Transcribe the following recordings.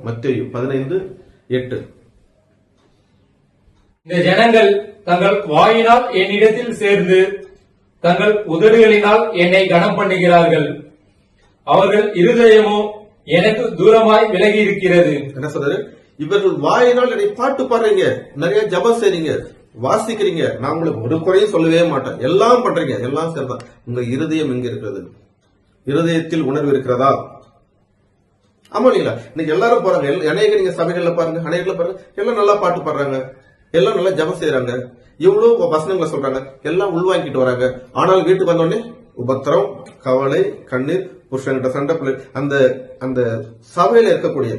மத்தேயு 15:8. இந்த ஜனங்கள் தங்கள் வாயினால் என்னிடத்தில் சேர்ந்து தங்கள் உதடுகளினால் என்னை கனம் பண்ணுகிறார்கள், அவர்கள் இருதயமோ எனக்கு தூரமாய் விலகி இருக்கிறது. என்ன சொல்றாரு? இவர்கள் வாயினால் என்னை பாட்டு பாடுறீங்க, நிறைய ஜபம் செய்றீங்க, வாசிக்கிறீங்க, நான் உங்களுக்கு ஒரு குறையும் சொல்லவே மாட்டேன், எல்லாம் பண்றீங்க, எல்லாம் சரிதான். உங்க இருதயம் எங்க இருக்கிறது? இருதயத்தில் உணர்வு இருக்கிறதா? ஆமா இல்லைங்களா? இன்னைக்கு எல்லாரும் போறாங்க, அநேக நீங்க சபைகள்ல பாருங்க, அநேகத்துல பாருங்க, எல்லாம் நல்லா பாட்டு பாடுறாங்க, எல்லாம் நல்லா ஜபம் செய்யறாங்க, இவ்வளவு வசனங்களை சொல்றாங்க, எல்லாம் உள்வாங்கிட்டு வராங்க. ஆனால் வீட்டுக்கு வந்தோடனே உபத்திரம், கவலை, கண்ணீர், புருஷன்கிட்ட சண்டை, அந்த அந்த சபையில இருக்கக்கூடிய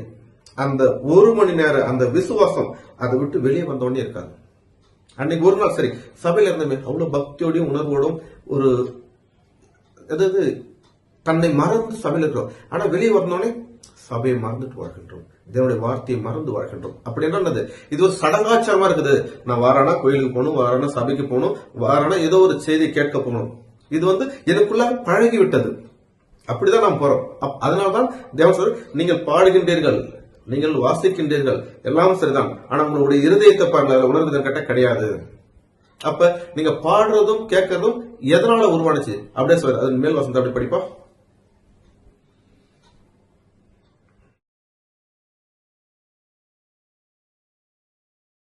அந்த ஒரு மணி நேரம் அந்த விசுவாசம் அதை விட்டு வெளியே வந்தோடனே இருக்காது. அன்னைக்கு ஒரு நாள் சரி சபையில இருந்தமே அவ்வளவு பக்தியோடையும் உணர்வோடும் ஒரு அதாவது தன்னை மறந்து சபையில இருக்கிறோம். ஆனா வெளியே வந்தோடனே சபையை மறந்துட்டு வாழ்கின்றோம், தேவனுடைய வார்த்தையை மறந்து வாழ்கின்றோம். அப்படி என்னது? இது ஒரு சடங்காச்சாரமா இருக்குது. நான் வாரானா கோயிலுக்கு போகணும், வாரானா சபைக்கு போகணும், வாரானா ஏதோ ஒரு செய்தி கேட்க போகணும். இது எனக்குள்ள பழகி விட்டது. அப்படிதான் நாம் போறோம். அதனால்தான் தேவன் சொல்ற, நீங்கள் பாடுகின்றீர்கள், நீங்கள் வாசிக்கின்றீர்கள், எல்லாம் சரிதான், ஆனா உங்களுடைய இருதயத்தை பாருங்க, உணர்வு கட்ட கிடையாது. அப்ப நீங்க பாடுறதும் கேட்கறதும் எதனால உருவானுச்சு? அப்படியே சொல்ற, அது மேல் வசனத்தை அப்படி படிப்பா.